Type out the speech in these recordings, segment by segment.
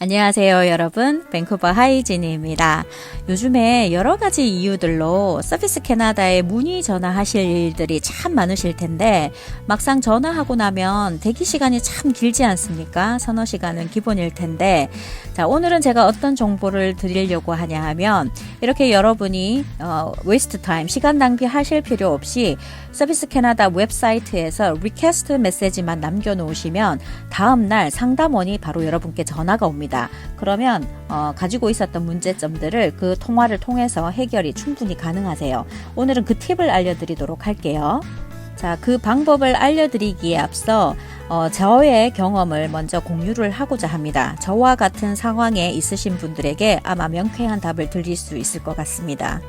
안녕하세요, 여러분. 밴쿠버 하이진입니다. 요즘에 여러 가지 이유들로 서비스 캐나다에 문의 전화하실 일들이 참 많으실 텐데 막상 전화하고 나면 대기 시간이 참 길지 않습니까? 서너 시간은 기본일 텐데 자, 오늘은 제가 어떤 정보를 드리려고 하냐 하면 이렇게 여러분이 웨이스트 타임, 시간 낭비하실 필요 없이 서비스 캐나다 웹사이트에서 리퀘스트 메시지만 남겨놓으시면 다음날 상담원이 바로 여러분께 전화가 옵니다. 그러면 가지고 있었던 문제점들을 그 통화를 통해서 해결이 충분히 가능하세요. 오늘은 그 팁을 알려드리도록 할게요. 자, 그 방법을 알려드리기에 앞서 저의 경험을 먼저 공유를 하고자 합니다. 저와 같은 상황에 있으신 분들에게 아마 명쾌한 답을 드릴 수 있을 것 같습니다.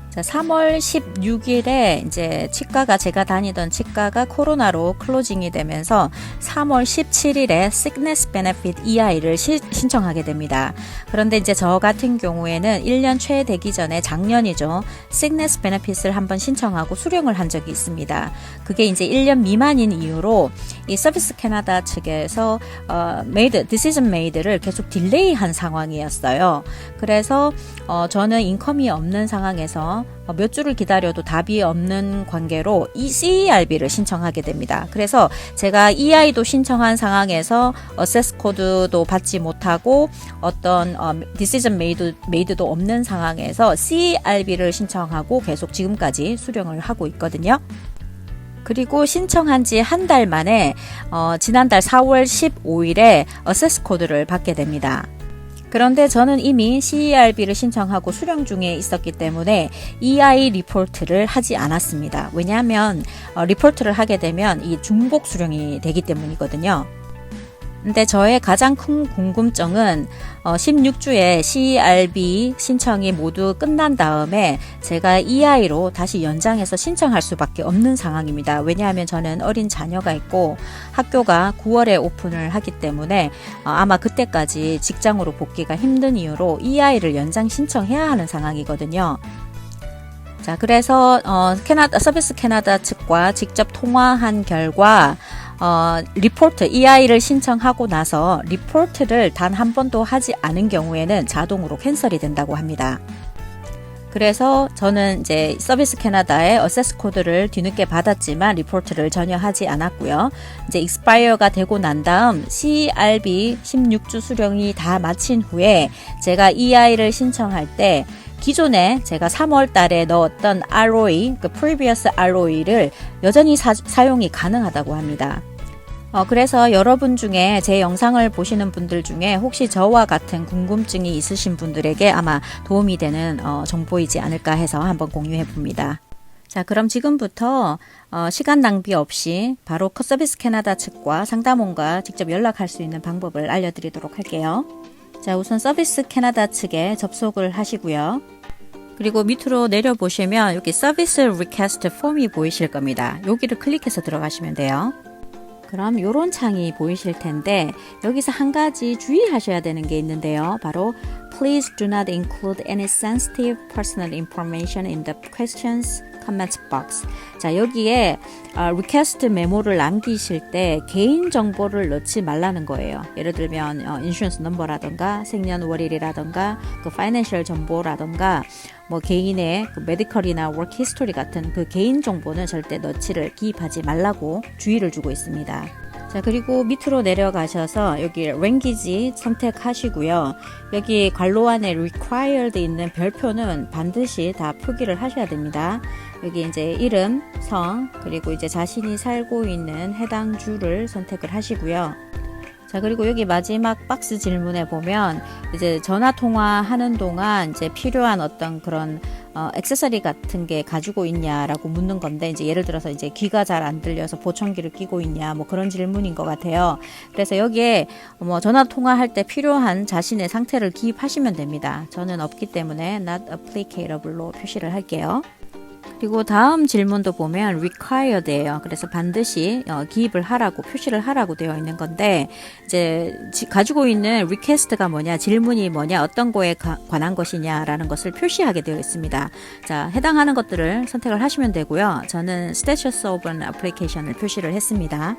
자, 3월 16일에 이제 제가 다니던 치과가 코로나로 클로징이 되면서 3월 17일에 Sickness Benefit EI를 신청하게 됩니다. 그런데 이제 저 같은 경우에는 1년 채 되기 전에 작년이죠. Sickness Benefit을 한번 신청하고 수령을 한 적이 있습니다. 그게 이제 1년 미만인 이유로 이 서비스 캐나다 측에서 decision made를 계속 딜레이한 상황이었어요. 그래서 저는 인컴이 없는 상황에서 몇 주를 기다려도 답이 없는 관계로 이 CERB를 신청하게 됩니다. 그래서 제가 EI도 신청한 상황에서 어세스 코드도 받지 못하고 어떤 decision made도 없는 상황에서 CERB를 신청하고 계속 지금까지 수령을 하고 있거든요. 그리고 신청한 지 한 달 만에 지난달 4월 15일에 어세스 코드를 받게 됩니다. 그런데 저는 이미 CERB를 신청하고 수령 중에 있었기 때문에 EI 리포트를 하지 않았습니다. 왜냐하면 리포트를 하게 되면 이 중복 수령이 되기 때문이거든요. 근데 저의 가장 큰 궁금증은 16주에 CERB 신청이 모두 끝난 다음에 제가 EI로 다시 연장해서 신청할 수밖에 없는 상황입니다. 왜냐하면 저는 어린 자녀가 있고 학교가 9월에 오픈을 하기 때문에 아마 그때까지 직장으로 복귀가 힘든 이유로 EI를 연장 신청해야 하는 상황이거든요. 자, 그래서 서비스 캐나다 측과 직접 통화한 결과 리포트, EI를 신청하고 나서 리포트를 단 한 번도 하지 않은 경우에는 자동으로 캔슬이 된다고 합니다. 그래서 저는 이제 서비스 캐나다의 어세스 코드를 뒤늦게 받았지만 리포트를 전혀 하지 않았고요. 이제 익스파이어가 되고 난 다음 CERB 16주 수령이 다 마친 후에 제가 EI를 신청할 때 기존에 제가 3월 달에 넣었던 ROE, 그 previous ROE를 여전히 사용이 가능하다고 합니다. 그래서 여러분 중에 제 영상을 보시는 분들 중에 혹시 저와 같은 궁금증이 있으신 분들에게 아마 도움이 되는 정보이지 않을까 해서 한번 공유해 봅니다. 자, 그럼 지금부터 시간 낭비 없이 바로 서비스 캐나다 측과 상담원과 직접 연락할 수 있는 방법을 알려드리도록 할게요. 자, 우선 서비스 캐나다 측에 접속을 하시고요. 그리고 밑으로 내려보시면 여기 서비스 리퀘스트 폼이 보이실 겁니다. 여기를 클릭해서 들어가시면 돼요. 그럼 이런 창이 보이실 텐데 여기서 한 가지 주의하셔야 되는 게 있는데요. 바로 Please do not include any sensitive personal information in the questions comments box. 자, 여기에 리퀘스트 메모를 남기실 때 개인 정보를 넣지 말라는 거예요. 예를 들면 인슈런스 넘버라던가 생년월일이라던가 그 파이낸셜 정보라던가 뭐 개인의 그 메디컬이나 워크 히스토리 같은 그 개인 정보는 절대 기입하지 말라고 주의를 주고 있습니다. 자, 그리고 밑으로 내려가셔서 여기 랭귀지 선택하시고요. 여기 괄호 안에 required 있는 별표는 반드시 다 표기를 하셔야 됩니다. 여기 이제 이름, 성, 그리고 이제 자신이 살고 있는 해당 주를 선택을 하시고요. 자, 그리고 여기 마지막 박스 질문에 보면 이제 전화 통화하는 동안 이제 필요한 어떤 그런 액세서리 같은 게 가지고 있냐라고 묻는 건데 이제 예를 들어서 이제 귀가 잘 안 들려서 보청기를 끼고 있냐 뭐 그런 질문인 것 같아요. 그래서 여기에 뭐 전화 통화할 때 필요한 자신의 상태를 기입하시면 됩니다. 저는 없기 때문에 not applicable로 표시를 할게요. 그리고 다음 질문도 보면 required예요. 그래서 반드시 기입을 하라고 표시를 하라고 되어 있는 건데 이제 가지고 있는 request가 뭐냐, 질문이 뭐냐, 어떤 거에 관한 것이냐라는 것을 표시하게 되어 있습니다. 자, 해당하는 것들을 선택을 하시면 되고요. 저는 status of an application을 표시를 했습니다.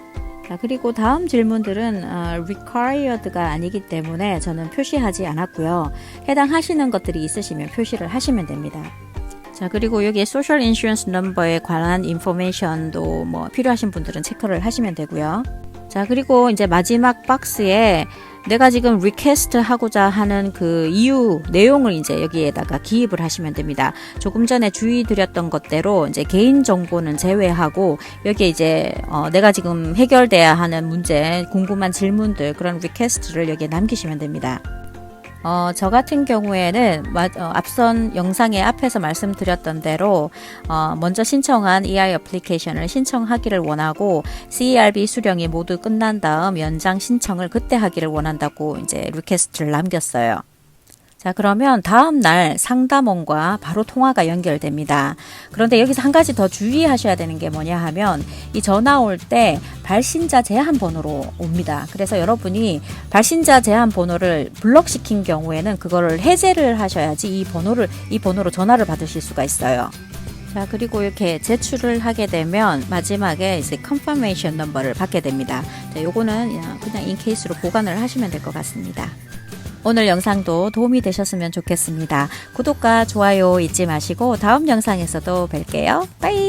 자, 그리고 다음 질문들은 required가 아니기 때문에 저는 표시하지 않았고요. 해당하시는 것들이 있으시면 표시를 하시면 됩니다. 자, 그리고 여기 소셜 인슈런스 넘버에 관한 인포메이션도 뭐 필요하신 분들은 체크를 하시면 되고요. 자, 그리고 이제 마지막 박스에 내가 지금 리퀘스트 하고자 하는 그 이유 내용을 이제 여기에다가 기입을 하시면 됩니다. 조금 전에 주의 드렸던 것대로 이제 개인 정보는 제외하고 여기에 이제 내가 지금 해결돼야 하는 문제, 궁금한 질문들 그런 리퀘스트를 여기에 남기시면 됩니다. 저 같은 경우에는 앞선 영상의 앞에서 말씀드렸던 대로 먼저 신청한 EI 애플리케이션을 신청하기를 원하고 CERB 수령이 모두 끝난 다음 연장 신청을 그때 하기를 원한다고 이제 리퀘스트를 남겼어요. 자, 그러면 다음 날 상담원과 바로 통화가 연결됩니다. 그런데 여기서 한 가지 더 주의하셔야 되는 게 뭐냐 하면 이 전화 올 때 발신자 제한 번호로 옵니다. 그래서 여러분이 발신자 제한 번호를 블럭시킨 경우에는 그거를 해제를 하셔야지 이 번호로 전화를 받으실 수가 있어요. 자, 그리고 이렇게 제출을 하게 되면 마지막에 이제 confirmation number를 받게 됩니다. 자, 요거는 그냥 인케이스로 보관을 하시면 될 것 같습니다. 오늘 영상도 도움이 되셨으면 좋겠습니다. 구독과 좋아요 잊지 마시고 다음 영상에서도 뵐게요. 빠이!